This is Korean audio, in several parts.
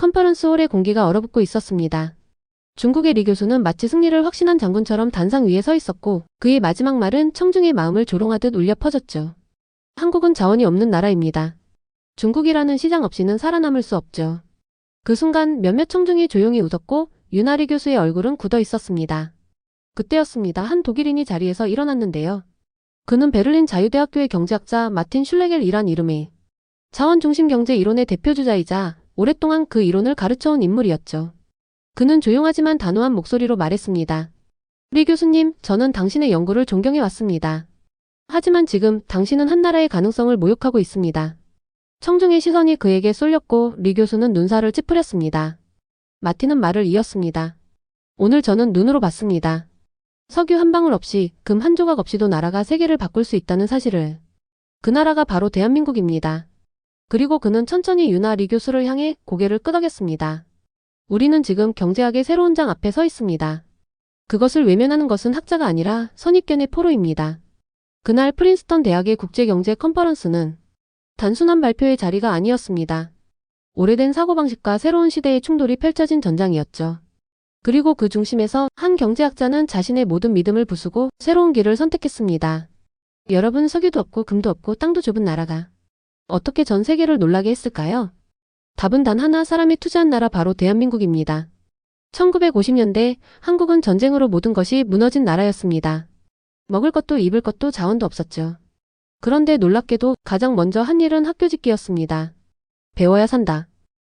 컨퍼런스 홀의 공기가 얼어붙고 있었습니다. 중국의 리 교수는 마치 승리를 확신한 장군처럼 단상 위에 서 있었고 그의 마지막 말은 청중의 마음을 조롱하듯 울려 퍼졌죠. 한국은 자원이 없는 나라입니다. 중국이라는 시장 없이는 살아남을 수 없죠. 그 순간 몇몇 청중이 조용히 웃었고 유나리 교수의 얼굴은 굳어 있었습니다. 그때였습니다. 한 독일인이 자리에서 일어났는데요. 그는 베를린 자유대학교의 경제학자 마틴 슐레겔이란 이름의 자원중심 경제 이론의 대표주자이자 오랫동안 그 이론을 가르쳐온 인물이었죠. 그는 조용하지만 단호한 목소리로 말했습니다. 리 교수님, 저는 당신의 연구를 존경해 왔습니다. 하지만 지금 당신은 한 나라의 가능성을 모욕하고 있습니다. 청중의 시선이 그에게 쏠렸고 리 교수는 눈살을 찌푸렸습니다. 마틴은 말을 이었습니다. 오늘 저는 눈으로 봤습니다. 석유 한 방울 없이, 금 한 조각 없이도 나라가 세계를 바꿀 수 있다는 사실을. 그 나라가 바로 대한민국입니다. 그리고 그는 천천히 유나 리 교수를 향해 고개를 끄덕였습니다. 우리는 지금 경제학의 새로운 장 앞에 서 있습니다. 그것을 외면하는 것은 학자가 아니라 선입견의 포로입니다. 그날 프린스턴 대학의 국제경제 컨퍼런스는 단순한 발표의 자리가 아니었습니다. 오래된 사고방식과 새로운 시대의 충돌이 펼쳐진 전장이었죠. 그리고 그 중심에서 한 경제학자는 자신의 모든 믿음을 부수고 새로운 길을 선택했습니다. 여러분, 석유도 없고 금도 없고 땅도 좁은 나라가 어떻게 전 세계를 놀라게 했을까요? 답은 단 하나, 사람이 투자한 나라 바로 대한민국입니다. 1950년대 한국은 전쟁으로 모든 것이 무너진 나라였습니다. 먹을 것도 입을 것도 자원도 없었죠. 그런데 놀랍게도 가장 먼저 한 일은 학교 짓기였습니다. 배워야 산다.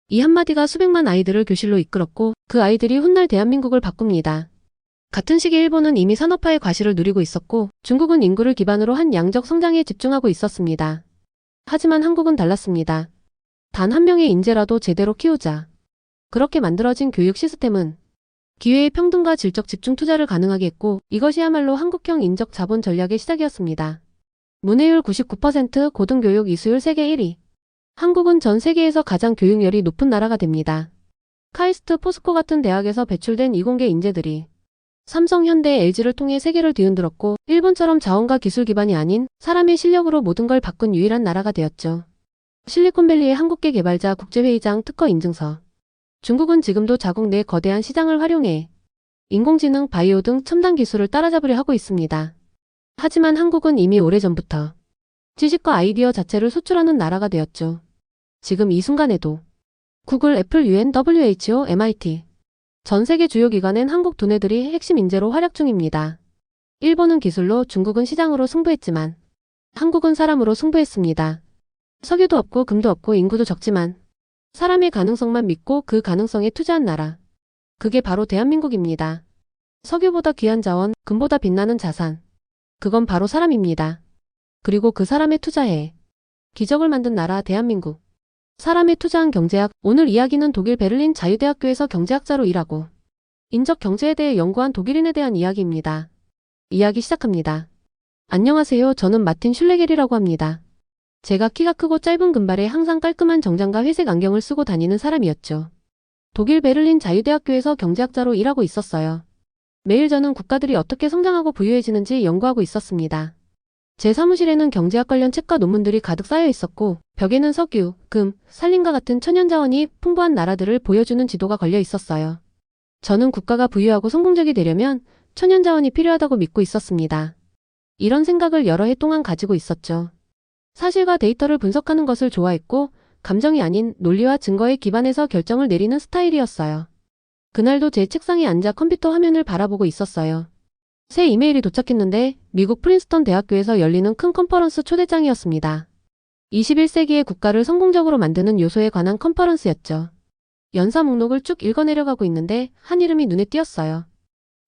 이 한마디가 수백만 아이들을 교실로 이끌었고 그 아이들이 훗날 대한민국을 바꿉니다. 같은 시기 일본은 이미 산업화의 과실을 누리고 있었고 중국은 인구를 기반으로 한 양적 성장에 집중하고 있었습니다. 하지만 한국은 달랐습니다. 단 한 명의 인재라도 제대로 키우자. 그렇게 만들어진 교육 시스템은 기회의 평등과 질적 집중 투자를 가능하게 했고 이것이야말로 한국형 인적 자본 전략의 시작이었습니다. 문해율 99%, 고등교육 이수율 세계 1위. 한국은 전 세계에서 가장 교육열이 높은 나라가 됩니다. 카이스트, 포스코 같은 대학에서 배출된 이공계 인재들이 삼성, 현대, LG를 통해 세계를 뒤흔들었고 일본처럼 자원과 기술 기반이 아닌 사람의 실력으로 모든 걸 바꾼 유일한 나라가 되었죠. 실리콘밸리의 한국계 개발자 국제회의장 특허 인증서. 중국은 지금도 자국 내 거대한 시장을 활용해 인공지능, 바이오 등 첨단 기술을 따라잡으려 하고 있습니다. 하지만 한국은 이미 오래전부터 지식과 아이디어 자체를 수출하는 나라가 되었죠. 지금 이 순간에도 구글, 애플, UN, WHO, MIT 전 세계 주요 기관엔 한국 두뇌들이 핵심 인재로 활약 중입니다. 일본은 기술로, 중국은 시장으로 승부했지만 한국은 사람으로 승부했습니다. 석유도 없고 금도 없고 인구도 적지만 사람의 가능성만 믿고 그 가능성에 투자한 나라. 그게 바로 대한민국입니다. 석유보다 귀한 자원, 금보다 빛나는 자산. 그건 바로 사람입니다. 그리고 그 사람에 투자해 기적을 만든 나라 대한민국. 사람에 투자한 경제학. 오늘 이야기는 독일 베를린 자유대학교에서 경제학자로 일하고 인적 경제에 대해 연구한 독일인에 대한 이야기입니다. 이야기 시작합니다. 안녕하세요. 저는 마틴 슐레겔이라고 합니다. 제가 키가 크고 짧은 금발에 항상 깔끔한 정장과 회색 안경을 쓰고 다니는 사람이었죠. 독일 베를린 자유대학교에서 경제학자로 일하고 있었어요. 매일 저는 국가들이 어떻게 성장하고 부유해지는지 연구하고 있었습니다. 제 사무실에는 경제학 관련 책과 논문들이 가득 쌓여 있었고 벽에는 석유, 금, 산림과 같은 천연자원이 풍부한 나라들을 보여주는 지도가 걸려 있었어요. 저는 국가가 부유하고 성공적이 되려면 천연자원이 필요하다고 믿고 있었습니다. 이런 생각을 여러 해 동안 가지고 있었죠. 사실과 데이터를 분석하는 것을 좋아했고 감정이 아닌 논리와 증거에 기반해서 결정을 내리는 스타일이었어요. 그날도 제 책상에 앉아 컴퓨터 화면을 바라보고 있었어요. 새 이메일이 도착했는데 미국 프린스턴 대학교에서 열리는 큰 컨퍼런스 초대장이었습니다. 21세기의 국가를 성공적으로 만드는 요소에 관한 컨퍼런스였죠. 연사 목록을 쭉 읽어내려가고 있는데 한 이름이 눈에 띄었어요.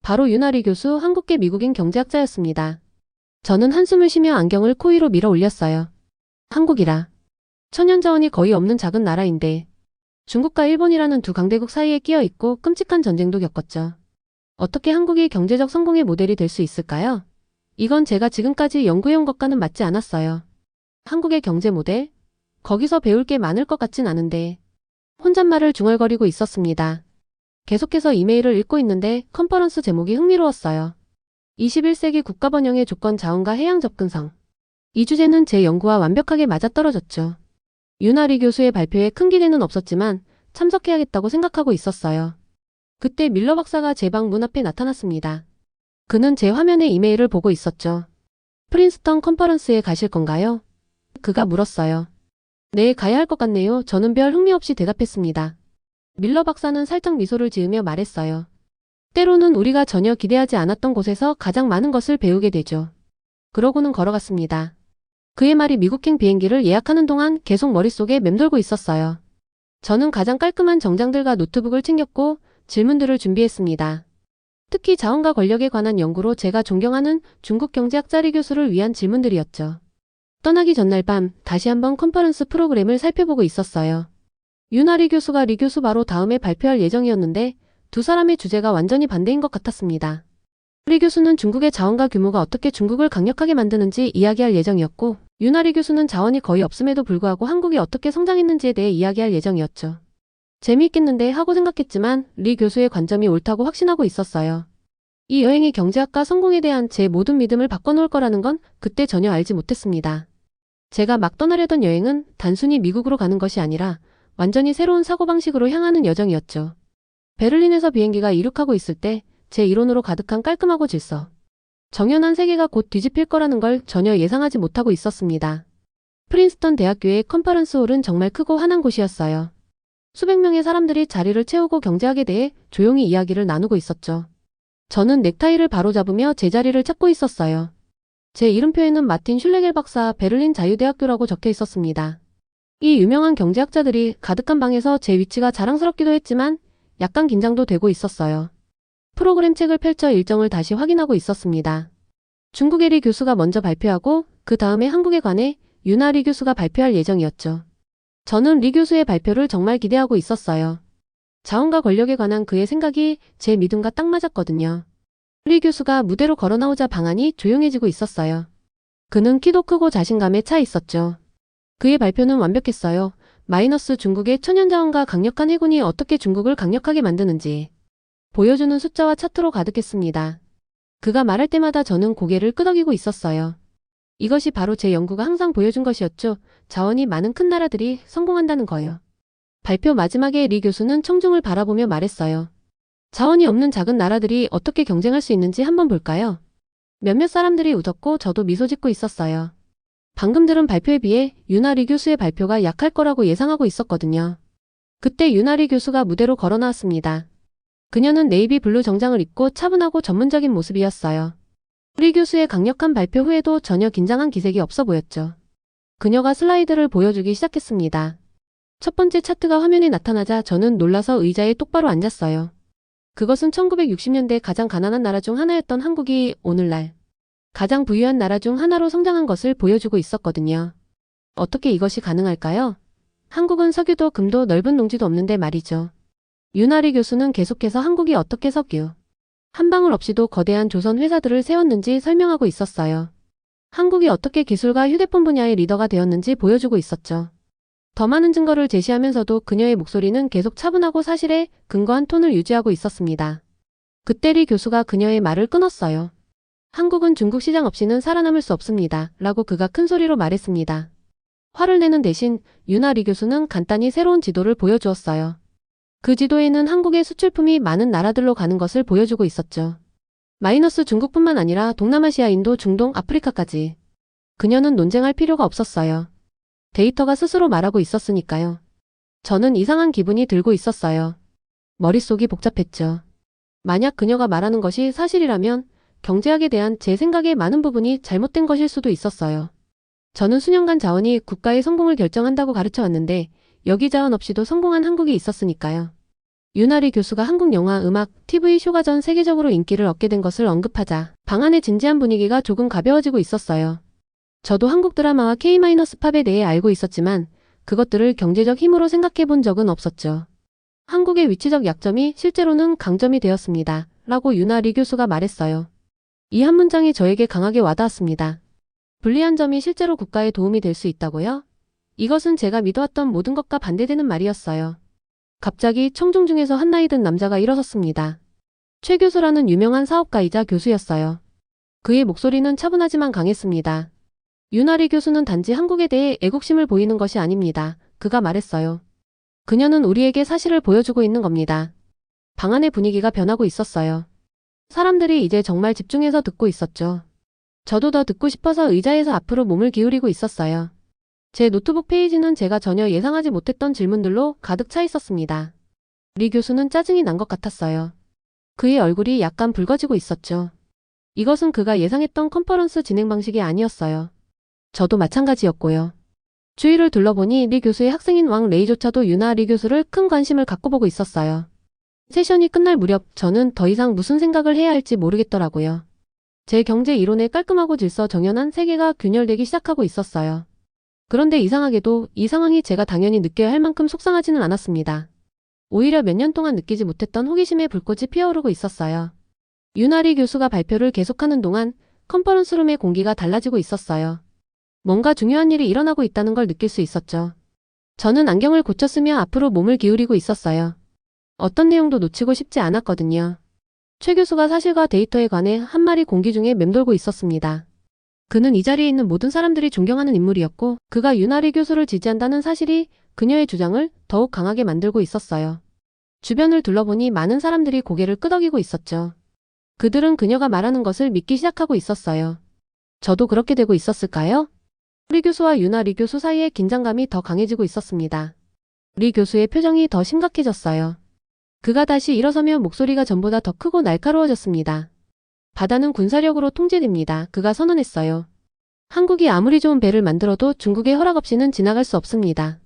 바로 유나리 교수, 한국계 미국인 경제학자였습니다. 저는 한숨을 쉬며 안경을 코 위로 밀어 올렸어요. 한국이라. 천연자원이 거의 없는 작은 나라인데 중국과 일본이라는 두 강대국 사이에 끼어 있고 끔찍한 전쟁도 겪었죠. 어떻게 한국이 경제적 성공의 모델이 될 수 있을까요? 이건 제가 지금까지 연구해온 것과는 맞지 않았어요. 한국의 경제 모델? 거기서 배울 게 많을 것 같진 않은데 혼잣말을 중얼거리고 있었습니다. 계속해서 이메일을 읽고 있는데 컨퍼런스 제목이 흥미로웠어요. 21세기 국가 번영의 조건, 자원과 해양 접근성. 이 주제는 제 연구와 완벽하게 맞아떨어졌죠. 유나리 교수의 발표에 큰 기대는 없었지만 참석해야겠다고 생각하고 있었어요. 그때 밀러 박사가 제 방 문 앞에 나타났습니다. 그는 제 화면에 이메일을 보고 있었죠. 프린스턴 컨퍼런스에 가실 건가요? 그가 물었어요. 네, 가야 할 것 같네요. 저는 별 흥미 없이 대답했습니다. 밀러 박사는 살짝 미소를 지으며 말했어요. 때로는 우리가 전혀 기대하지 않았던 곳에서 가장 많은 것을 배우게 되죠. 그러고는 걸어갔습니다. 그의 말이 미국행 비행기를 예약하는 동안 계속 머릿속에 맴돌고 있었어요. 저는 가장 깔끔한 정장들과 노트북을 챙겼고 질문들을 준비했습니다. 특히 자원과 권력에 관한 연구로 제가 존경하는 중국 경제학자 리 교수를 위한 질문들이었죠. 떠나기 전날 밤 다시 한번 컨퍼런스 프로그램을 살펴보고 있었어요. 유나 리 교수가 리 교수 바로 다음에 발표할 예정이었는데 두 사람의 주제가 완전히 반대인 것 같았습니다. 리 교수는 중국의 자원과 규모가 어떻게 중국을 강력하게 만드는지 이야기할 예정이었고 유나 리 교수는 자원이 거의 없음에도 불구하고 한국이 어떻게 성장했는지에 대해 이야기할 예정이었죠. 재미있겠는데 하고 생각했지만 리 교수의 관점이 옳다고 확신하고 있었어요. 이 여행이 경제학과 성공에 대한 제 모든 믿음을 바꿔놓을 거라는 건 그때 전혀 알지 못했습니다. 제가 막 떠나려던 여행은 단순히 미국으로 가는 것이 아니라 완전히 새로운 사고방식으로 향하는 여정이었죠. 베를린에서 비행기가 이륙하고 있을 때 제 이론으로 가득한 깔끔하고 질서, 정연한 세계가 곧 뒤집힐 거라는 걸 전혀 예상하지 못하고 있었습니다. 프린스턴 대학교의 컨퍼런스 홀은 정말 크고 환한 곳이었어요. 수백 명의 사람들이 자리를 채우고 경제학에 대해 조용히 이야기를 나누고 있었죠. 저는 넥타이를 바로잡으며 제 자리를 찾고 있었어요. 제 이름표에는 마틴 슐레겔 박사 베를린 자유대학교라고 적혀 있었습니다. 이 유명한 경제학자들이 가득한 방에서 제 위치가 자랑스럽기도 했지만 약간 긴장도 되고 있었어요. 프로그램 책을 펼쳐 일정을 다시 확인하고 있었습니다. 중국의 리 교수가 먼저 발표하고 그 다음에 한국에 관해 유나 리 교수가 발표할 예정이었죠. 저는 리 교수의 발표를 정말 기대하고 있었어요. 자원과 권력에 관한 그의 생각이 제 믿음과 딱 맞았거든요. 리 교수가 무대로 걸어 나오자 방안이 조용해지고 있었어요. 그는 키도 크고 자신감에 차 있었죠. 그의 발표는 완벽했어요. 마이너스 중국의 천연자원과 강력한 해군이 어떻게 중국을 강력하게 만드는지 보여주는 숫자와 차트로 가득했습니다. 그가 말할 때마다 저는 고개를 끄덕이고 있었어요. 이것이 바로 제 연구가 항상 보여준 것이었죠. 자원이 많은 큰 나라들이 성공한다는 거요. 발표 마지막에 리 교수는 청중을 바라보며 말했어요. 자원이 없는 작은 나라들이 어떻게 경쟁할 수 있는지 한번 볼까요? 몇몇 사람들이 웃었고 저도 미소 짓고 있었어요. 방금 들은 발표에 비해 유나 리 교수의 발표가 약할 거라고 예상하고 있었거든요. 그때 유나 리 교수가 무대로 걸어 나왔습니다. 그녀는 네이비 블루 정장을 입고 차분하고 전문적인 모습이었어요. 리 교수의 강력한 발표 후에도 전혀 긴장한 기색이 없어 보였죠. 그녀가 슬라이드를 보여주기 시작했습니다. 첫 번째 차트가 화면에 나타나자 저는 놀라서 의자에 똑바로 앉았어요. 그것은 1960년대 가장 가난한 나라 중 하나였던 한국이 오늘날 가장 부유한 나라 중 하나로 성장한 것을 보여주고 있었거든요. 어떻게 이것이 가능할까요? 한국은 석유도 금도 넓은 농지도 없는데 말이죠. 유나 리 교수는 계속해서 한국이 어떻게 석유 한 방울 없이도 거대한 조선 회사들을 세웠는지 설명하고 있었어요. 한국이 어떻게 기술과 휴대폰 분야의 리더가 되었는지 보여주고 있었죠. 더 많은 증거를 제시하면서도 그녀의 목소리는 계속 차분하고 사실에 근거한 톤을 유지하고 있었습니다. 그때 리 교수가 그녀의 말을 끊었어요. 한국은 중국 시장 없이는 살아남을 수 없습니다. 라고 그가 큰 소리로 말했습니다. 화를 내는 대신 유나 리 교수는 간단히 새로운 지도를 보여주었어요. 그 지도에는 한국의 수출품이 많은 나라들로 가는 것을 보여주고 있었죠. 마이너스 중국뿐만 아니라 동남아시아, 인도, 중동, 아프리카까지. 그녀는 논쟁할 필요가 없었어요. 데이터가 스스로 말하고 있었으니까요. 저는 이상한 기분이 들고 있었어요. 머릿속이 복잡했죠. 만약 그녀가 말하는 것이 사실이라면 경제학에 대한 제 생각의 많은 부분이 잘못된 것일 수도 있었어요. 저는 수년간 자원이 국가의 성공을 결정한다고 가르쳐 왔는데 여기 자원 없이도 성공한 한국이 있었으니까요. 유나 리 교수가 한국 영화, 음악, TV 쇼가 전 세계적으로 인기를 얻게 된 것을 언급하자 방 안의 진지한 분위기가 조금 가벼워지고 있었어요. 저도 한국 드라마와 K-팝에 대해 알고 있었지만 그것들을 경제적 힘으로 생각해 본 적은 없었죠. 한국의 위치적 약점이 실제로는 강점이 되었습니다. 라고 유나 리 교수가 말했어요. 이 한 문장이 저에게 강하게 와닿았습니다. 불리한 점이 실제로 국가에 도움이 될 수 있다고요? 이것은 제가 믿어왔던 모든 것과 반대되는 말이었어요. 갑자기 청중 중에서 한 나이 든 남자가 일어섰습니다. 최 교수라는 유명한 사업가이자 교수였어요. 그의 목소리는 차분하지만 강했습니다. 유나 리 교수는 단지 한국에 대해 애국심을 보이는 것이 아닙니다. 그가 말했어요. 그녀는 우리에게 사실을 보여주고 있는 겁니다. 방 안의 분위기가 변하고 있었어요. 사람들이 이제 정말 집중해서 듣고 있었죠. 저도 더 듣고 싶어서 의자에서 앞으로 몸을 기울이고 있었어요. 제 노트북 페이지는 제가 전혀 예상하지 못했던 질문들로 가득 차 있었습니다. 리 교수는 짜증이 난 것 같았어요. 그의 얼굴이 약간 붉어지고 있었죠. 이것은 그가 예상했던 컨퍼런스 진행 방식이 아니었어요. 저도 마찬가지였고요. 주위를 둘러보니 리 교수의 학생인 왕 레이조차도 유나 리 교수를 큰 관심을 갖고 보고 있었어요. 세션이 끝날 무렵 저는 더 이상 무슨 생각을 해야 할지 모르겠더라고요. 제 경제 이론의 깔끔하고 질서 정연한 세계가 균열되기 시작하고 있었어요. 그런데 이상하게도 이 상황이 제가 당연히 느껴야 할 만큼 속상하지는 않았습니다. 오히려 몇 년 동안 느끼지 못했던 호기심의 불꽃이 피어오르고 있었어요. 유나리 교수가 발표를 계속하는 동안 컨퍼런스룸의 공기가 달라지고 있었어요. 뭔가 중요한 일이 일어나고 있다는 걸 느낄 수 있었죠. 저는 안경을 고쳤으며 앞으로 몸을 기울이고 있었어요. 어떤 내용도 놓치고 싶지 않았거든요. 최 교수가 사실과 데이터에 관해 한 마리 공기 중에 맴돌고 있었습니다. 그는 이 자리에 있는 모든 사람들이 존경하는 인물이었고 그가 유나리 교수를 지지한다는 사실이 그녀의 주장을 더욱 강하게 만들고 있었어요. 주변을 둘러보니 많은 사람들이 고개를 끄덕이고 있었죠. 그들은 그녀가 말하는 것을 믿기 시작하고 있었어요. 저도 그렇게 되고 있었을까요? 리 교수와 유나 리 교수 사이의 긴장감이 더 강해지고 있었습니다. 리 교수의 표정이 더 심각해졌어요. 그가 다시 일어서며 목소리가 전보다 더 크고 날카로워졌습니다. 바다는 군사력으로 통제됩니다. 그가 선언했어요. 한국이 아무리 좋은 배를 만들어도 중국의 허락 없이는 지나갈 수 없습니다.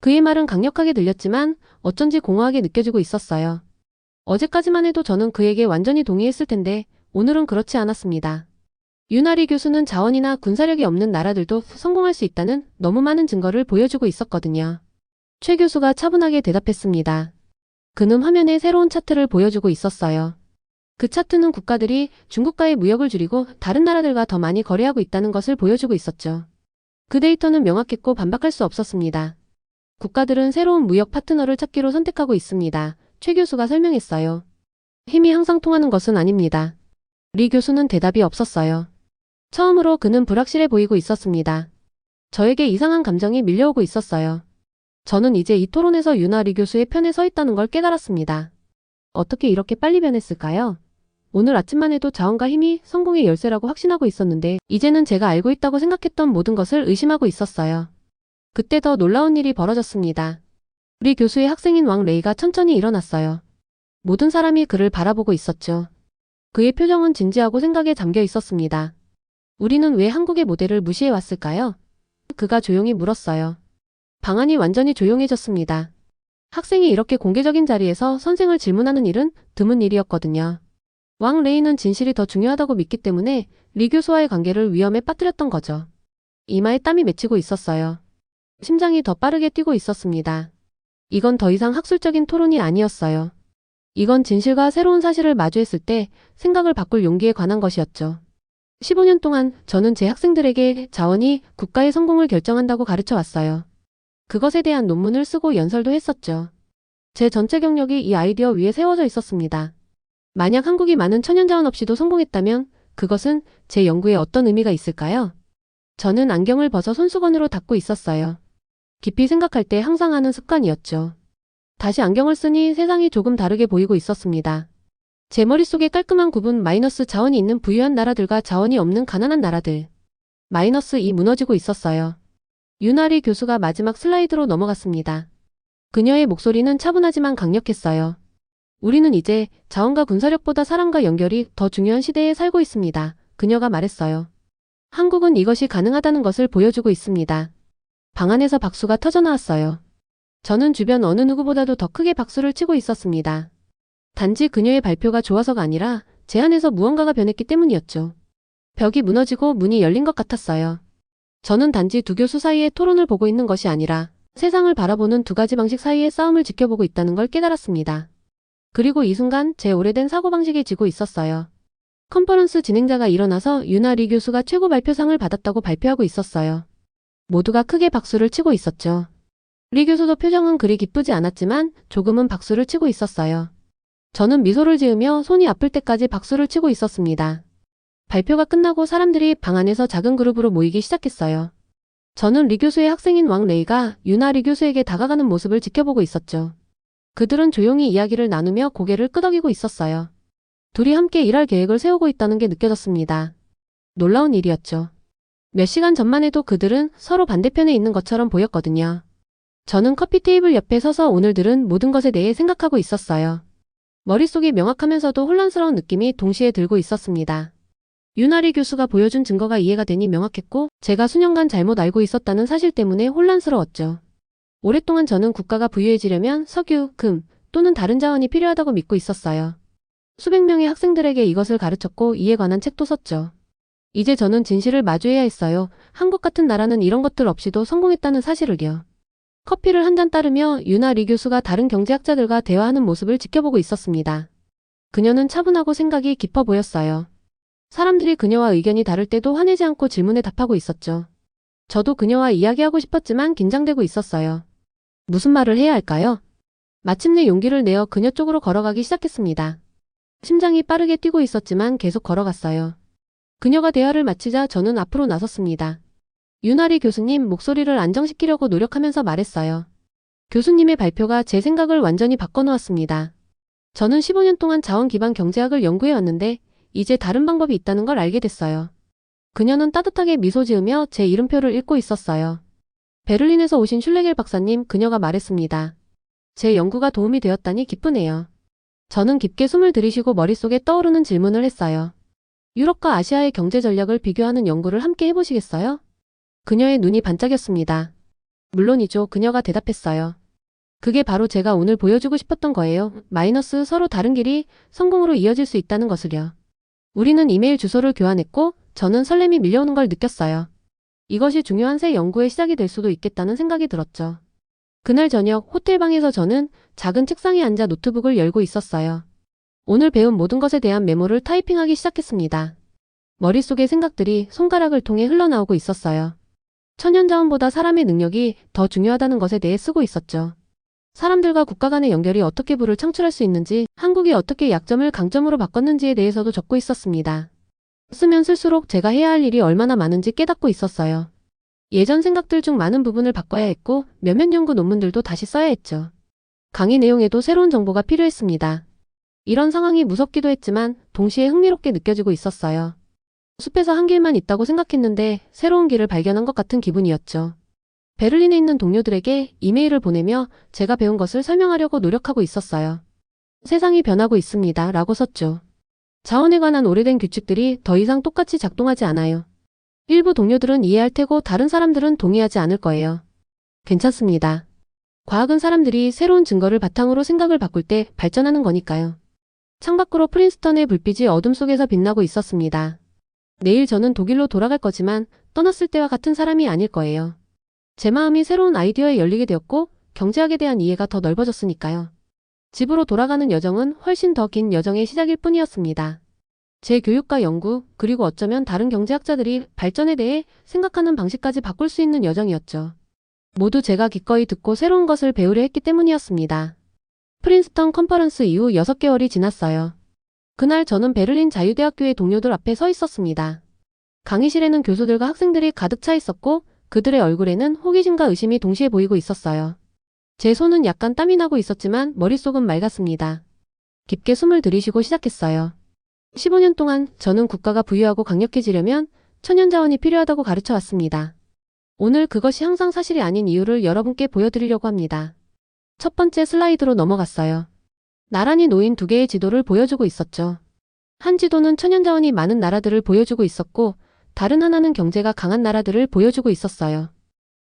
그의 말은 강력하게 들렸지만 어쩐지 공허하게 느껴지고 있었어요. 어제까지만 해도 저는 그에게 완전히 동의했을 텐데 오늘은 그렇지 않았습니다. 유나리 교수는 자원이나 군사력이 없는 나라들도 성공할 수 있다는 너무 많은 증거를 보여주고 있었거든요. 최 교수가 차분하게 대답했습니다. 그는 화면에 새로운 차트를 보여주고 있었어요. 그 차트는 국가들이 중국과의 무역을 줄이고 다른 나라들과 더 많이 거래하고 있다는 것을 보여주고 있었죠. 그 데이터는 명확했고 반박할 수 없었습니다. 국가들은 새로운 무역 파트너를 찾기로 선택하고 있습니다. 최 교수가 설명했어요. 힘이 항상 통하는 것은 아닙니다. 리 교수는 대답이 없었어요. 처음으로 그는 불확실해 보이고 있었습니다. 저에게 이상한 감정이 밀려오고 있었어요. 저는 이제 이 토론에서 유나 리 교수의 편에 서 있다는 걸 깨달았습니다. 어떻게 이렇게 빨리 변했을까요? 오늘 아침만 해도 자원과 힘이 성공의 열쇠라고 확신하고 있었는데 이제는 제가 알고 있다고 생각했던 모든 것을 의심하고 있었어요. 그때 더 놀라운 일이 벌어졌습니다. 리 교수의 학생인 왕 레이가 천천히 일어났어요. 모든 사람이 그를 바라보고 있었죠. 그의 표정은 진지하고 생각에 잠겨 있었습니다. 우리는 왜 한국의 모델을 무시해 왔을까요? 그가 조용히 물었어요. 방안이 완전히 조용해졌습니다. 학생이 이렇게 공개적인 자리에서 선생을 질문하는 일은 드문 일이었거든요. 왕 레이는 진실이 더 중요하다고 믿기 때문에 리 교수와의 관계를 위험에 빠뜨렸던 거죠. 이마에 땀이 맺히고 있었어요. 심장이 더 빠르게 뛰고 있었습니다. 이건 더 이상 학술적인 토론이 아니었어요. 이건 진실과 새로운 사실을 마주했을 때 생각을 바꿀 용기에 관한 것이었죠. 15년 동안 저는 제 학생들에게 자원이 국가의 성공을 결정한다고 가르쳐 왔어요. 그것에 대한 논문을 쓰고 연설도 했었죠. 제 전체 경력이 이 아이디어 위에 세워져 있었습니다. 만약 한국이 많은 천연자원 없이도 성공했다면 그것은 제 연구에 어떤 의미가 있을까요? 저는 안경을 벗어 손수건으로 닦고 있었어요. 깊이 생각할 때 항상 하는 습관이었죠. 다시 안경을 쓰니 세상이 조금 다르게 보이고 있었습니다. 제 머릿속에 깔끔한 구분 마이너스 자원이 있는 부유한 나라들과 자원이 없는 가난한 나라들. 마이너스 2 무너지고 있었어요. 유나리 교수가 마지막 슬라이드로 넘어갔습니다. 그녀의 목소리는 차분하지만 강력했어요. 우리는 이제 자원과 군사력보다 사람과 연결이 더 중요한 시대에 살고 있습니다. 그녀가 말했어요. 한국은 이것이 가능하다는 것을 보여주고 있습니다. 방 안에서 박수가 터져나왔어요. 저는 주변 어느 누구보다도 더 크게 박수를 치고 있었습니다. 단지 그녀의 발표가 좋아서가 아니라 제 안에서 무언가가 변했기 때문이었죠. 벽이 무너지고 문이 열린 것 같았어요. 저는 단지 두 교수 사이의 토론을 보고 있는 것이 아니라 세상을 바라보는 두 가지 방식 사이의 싸움을 지켜보고 있다는 걸 깨달았습니다. 그리고 이 순간 제 오래된 사고방식이 지고 있었어요. 컨퍼런스 진행자가 일어나서 유나 리 교수가 최고 발표상을 받았다고 발표하고 있었어요. 모두가 크게 박수를 치고 있었죠. 리 교수도 표정은 그리 기쁘지 않았지만 조금은 박수를 치고 있었어요. 저는 미소를 지으며 손이 아플 때까지 박수를 치고 있었습니다. 발표가 끝나고 사람들이 방 안에서 작은 그룹으로 모이기 시작했어요. 저는 리 교수의 학생인 왕 레이가 유나 리 교수에게 다가가는 모습을 지켜보고 있었죠. 그들은 조용히 이야기를 나누며 고개를 끄덕이고 있었어요. 둘이 함께 일할 계획을 세우고 있다는 게 느껴졌습니다. 놀라운 일이었죠. 몇 시간 전만 해도 그들은 서로 반대편에 있는 것처럼 보였거든요. 저는 커피 테이블 옆에 서서 오늘들은 모든 것에 대해 생각하고 있었어요. 머릿속이 명확하면서도 혼란스러운 느낌이 동시에 들고 있었습니다. 유나리 교수가 보여준 증거가 이해가 되니 명확했고 제가 수년간 잘못 알고 있었다는 사실 때문에 혼란스러웠죠. 오랫동안 저는 국가가 부유해지려면 석유, 금 또는 다른 자원이 필요하다고 믿고 있었어요. 수백 명의 학생들에게 이것을 가르쳤고 이에 관한 책도 썼죠. 이제 저는 진실을 마주해야 했어요. 한국 같은 나라는 이런 것들 없이도 성공했다는 사실을요. 커피를 한 잔 따르며 유나 리 교수가 다른 경제학자들과 대화하는 모습을 지켜보고 있었습니다. 그녀는 차분하고 생각이 깊어 보였어요. 사람들이 그녀와 의견이 다를 때도 화내지 않고 질문에 답하고 있었죠. 저도 그녀와 이야기하고 싶었지만 긴장되고 있었어요. 무슨 말을 해야 할까요? 마침내 용기를 내어 그녀 쪽으로 걸어가기 시작했습니다. 심장이 빠르게 뛰고 있었지만 계속 걸어갔어요. 그녀가 대화를 마치자 저는 앞으로 나섰습니다. 유나리 교수님, 목소리를 안정시키려고 노력하면서 말했어요. 교수님의 발표가 제 생각을 완전히 바꿔놓았습니다. 저는 15년 동안 자원 기반 경제학을 연구해왔는데 이제 다른 방법이 있다는 걸 알게 됐어요. 그녀는 따뜻하게 미소 지으며 제 이름표를 읽고 있었어요. 베를린에서 오신 슐레겔 박사님, 그녀가 말했습니다. 제 연구가 도움이 되었다니 기쁘네요. 저는 깊게 숨을 들이쉬고 머릿속에 떠오르는 질문을 했어요. 유럽과 아시아의 경제 전략을 비교하는 연구를 함께 해보시겠어요? 그녀의 눈이 반짝였습니다. 물론이죠. 그녀가 대답했어요. 그게 바로 제가 오늘 보여주고 싶었던 거예요. 마이너스 서로 다른 길이 성공으로 이어질 수 있다는 것을요. 우리는 이메일 주소를 교환했고 저는 설렘이 밀려오는 걸 느꼈어요. 이것이 중요한 새 연구의 시작이 될 수도 있겠다는 생각이 들었죠. 그날 저녁 호텔방에서 저는 작은 책상에 앉아 노트북을 열고 있었어요. 오늘 배운 모든 것에 대한 메모를 타이핑하기 시작했습니다. 머릿속의 생각들이 손가락을 통해 흘러나오고 있었어요. 천연자원보다 사람의 능력이 더 중요하다는 것에 대해 쓰고 있었죠. 사람들과 국가 간의 연결이 어떻게 부를 창출할 수 있는지, 한국이 어떻게 약점을 강점으로 바꿨는지에 대해서도 적고 있었습니다. 쓰면 쓸수록 제가 해야 할 일이 얼마나 많은지 깨닫고 있었어요. 예전 생각들 중 많은 부분을 바꿔야 했고 몇몇 연구 논문들도 다시 써야 했죠. 강의 내용에도 새로운 정보가 필요했습니다. 이런 상황이 무섭기도 했지만 동시에 흥미롭게 느껴지고 있었어요. 숲에서 한 길만 있다고 생각했는데 새로운 길을 발견한 것 같은 기분이었죠. 베를린에 있는 동료들에게 이메일을 보내며 제가 배운 것을 설명하려고 노력하고 있었어요. 세상이 변하고 있습니다. 라고 썼죠. 자원에 관한 오래된 규칙들이 더 이상 똑같이 작동하지 않아요. 일부 동료들은 이해할 테고 다른 사람들은 동의하지 않을 거예요. 괜찮습니다. 과학은 사람들이 새로운 증거를 바탕으로 생각을 바꿀 때 발전하는 거니까요. 창밖으로 프린스턴의 불빛이 어둠 속에서 빛나고 있었습니다. 내일 저는 독일로 돌아갈 거지만 떠났을 때와 같은 사람이 아닐 거예요. 제 마음이 새로운 아이디어에 열리게 되었고 경제학에 대한 이해가 더 넓어졌으니까요. 집으로 돌아가는 여정은 훨씬 더 긴 여정의 시작일 뿐이었습니다. 제 교육과 연구, 그리고 어쩌면 다른 경제학자들이 발전에 대해 생각하는 방식까지 바꿀 수 있는 여정이었죠. 모두 제가 기꺼이 듣고 새로운 것을 배우려 했기 때문이었습니다. 프린스턴 컨퍼런스 이후 6개월이 지났어요. 그날 저는 베를린 자유대학교의 동료들 앞에 서 있었습니다. 강의실에는 교수들과 학생들이 가득 차 있었고 그들의 얼굴에는 호기심과 의심이 동시에 보이고 있었어요. 제 손은 약간 땀이 나고 있었지만 머릿속은 맑았습니다. 깊게 숨을 들이쉬고 시작했어요. 15년 동안 저는 국가가 부유하고 강력해지려면 천연자원이 필요하다고 가르쳐 왔습니다. 오늘 그것이 항상 사실이 아닌 이유를 여러분께 보여드리려고 합니다. 첫 번째 슬라이드로 넘어갔어요. 나란히 놓인 2개의 지도를 보여주고 있었죠. 한 지도는 천연자원이 많은 나라들을 보여주고 있었고 다른 하나는 경제가 강한 나라들을 보여주고 있었어요.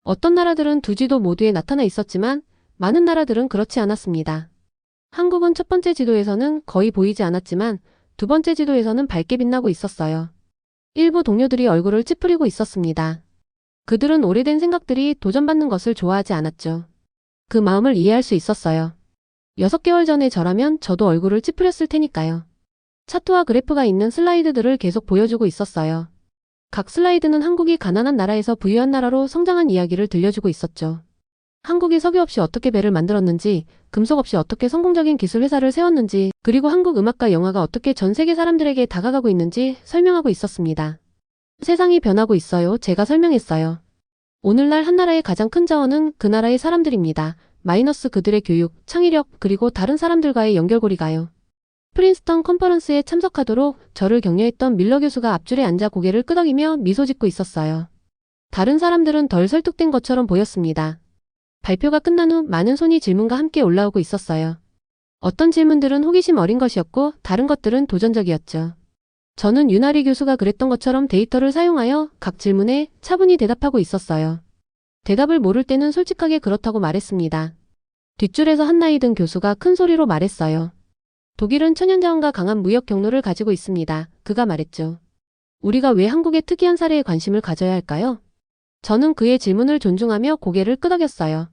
어떤 나라들은 두 지도 모두에 나타나 있었지만 많은 나라들은 그렇지 않았습니다. 한국은 첫 번째 지도에서는 거의 보이지 않았지만 두 번째 지도에서는 밝게 빛나고 있었어요. 일부 동료들이 얼굴을 찌푸리고 있었습니다. 그들은 오래된 생각들이 도전받는 것을 좋아하지 않았죠. 그 마음을 이해할 수 있었어요. 6개월 전에 저라면 저도 얼굴을 찌푸렸을 테니까요. 차트와 그래프가 있는 슬라이드들을 계속 보여주고 있었어요. 각 슬라이드는 한국이 가난한 나라에서 부유한 나라로 성장한 이야기를 들려주고 있었죠. 한국이 석유 없이 어떻게 배를 만들었는지, 금속 없이 어떻게 성공적인 기술 회사를 세웠는지, 그리고 한국 음악과 영화가 어떻게 전 세계 사람들에게 다가가고 있는지 설명하고 있었습니다. 세상이 변하고 있어요. 제가 설명했어요. 오늘날 한 나라의 가장 큰 자원은 그 나라의 사람들입니다. 마이너스 그들의 교육, 창의력, 그리고 다른 사람들과의 연결고리가요. 프린스턴 컨퍼런스에 참석하도록 저를 격려했던 밀러 교수가 앞줄에 앉아 고개를 끄덕이며 미소 짓고 있었어요. 다른 사람들은 덜 설득된 것처럼 보였습니다. 발표가 끝난 후 많은 손이 질문과 함께 올라오고 있었어요. 어떤 질문들은 호기심 어린 것이었고 다른 것들은 도전적이었죠. 저는 유나리 교수가 그랬던 것처럼 데이터를 사용하여 각 질문에 차분히 대답하고 있었어요. 대답을 모를 때는 솔직하게 그렇다고 말했습니다. 뒷줄에서 한 나이 든 교수가 큰 소리로 말했어요. 독일은 천연자원과 강한 무역 경로를 가지고 있습니다. 그가 말했죠. 우리가 왜 한국의 특이한 사례에 관심을 가져야 할까요? 저는 그의 질문을 존중하며 고개를 끄덕였어요.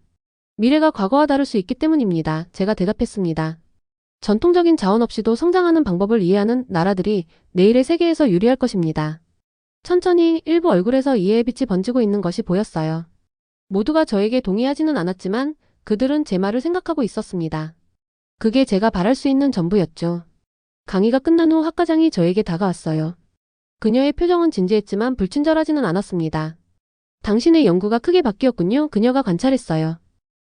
미래가 과거와 다를 수 있기 때문입니다. 제가 대답했습니다. 전통적인 자원 없이도 성장하는 방법을 이해하는 나라들이 내일의 세계에서 유리할 것입니다. 천천히 일부 얼굴에서 이해의 빛이 번지고 있는 것이 보였어요. 모두가 저에게 동의하지는 않았지만 그들은 제 말을 생각하고 있었습니다. 그게 제가 바랄 수 있는 전부였죠. 강의가 끝난 후 학과장이 저에게 다가왔어요. 그녀의 표정은 진지했지만 불친절하지는 않았습니다. 당신의 연구가 크게 바뀌었군요. 그녀가 관찰했어요.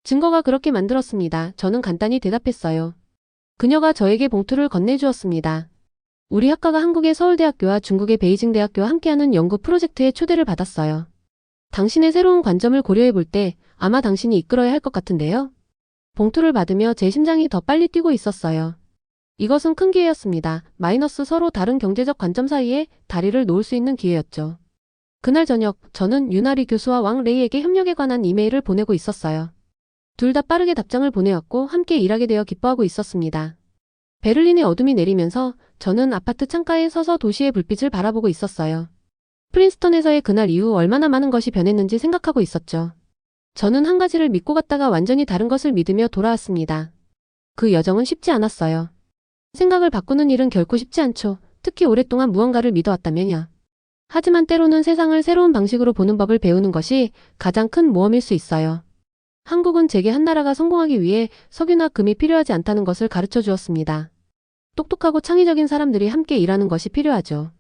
증거가 그렇게 만들었습니다. 저는 간단히 대답했어요. 그녀가 저에게 봉투를 건네주었습니다. 우리 학과가 한국의 서울대학교와 중국의 베이징대학교와 함께하는 연구 프로젝트에 초대를 받았어요. 당신의 새로운 관점을 고려해 볼 때 아마 당신이 이끌어야 할 것 같은데요. 봉투를 받으며 제 심장이 더 빨리 뛰고 있었어요. 이것은 큰 기회였습니다. 마이너스 서로 다른 경제적 관점 사이에 다리를 놓을 수 있는 기회였죠. 그날 저녁 저는 유나리 교수와 왕 레이에게 협력에 관한 이메일을 보내고 있었어요. 둘 다 빠르게 답장을 보내왔고 함께 일하게 되어 기뻐하고 있었습니다. 베를린의 어둠이 내리면서 저는 아파트 창가에 서서 도시의 불빛을 바라보고 있었어요. 프린스턴에서의 그날 이후 얼마나 많은 것이 변했는지 생각하고 있었죠. 저는 한 가지를 믿고 갔다가 완전히 다른 것을 믿으며 돌아왔습니다. 그 여정은 쉽지 않았어요. 생각을 바꾸는 일은 결코 쉽지 않죠. 특히 오랫동안 무언가를 믿어왔다면요. 하지만 때로는 세상을 새로운 방식으로 보는 법을 배우는 것이 가장 큰 모험일 수 있어요. 한국은 제게 한 나라가 성공하기 위해 석유나 금이 필요하지 않다는 것을 가르쳐 주었습니다. 똑똑하고 창의적인 사람들이 함께 일하는 것이 필요하죠.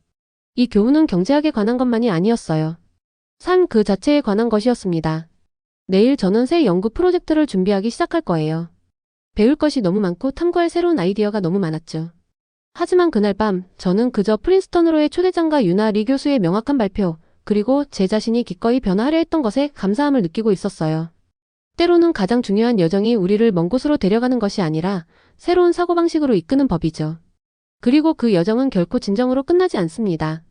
이 교훈은 경제학에 관한 것만이 아니었어요. 삶 그 자체에 관한 것이었습니다. 내일 저는 새 연구 프로젝트를 준비하기 시작할 거예요. 배울 것이 너무 많고 탐구할 새로운 아이디어가 너무 많았죠. 하지만 그날 밤 저는 그저 프린스턴으로의 초대장과 유나 리 교수의 명확한 발표, 그리고 제 자신이 기꺼이 변화하려 했던 것에 감사함을 느끼고 있었어요. 때로는 가장 중요한 여정이 우리를 먼 곳으로 데려가는 것이 아니라 새로운 사고방식으로 이끄는 법이죠. 그리고 그 여정은 결코 진정으로 끝나지 않습니다.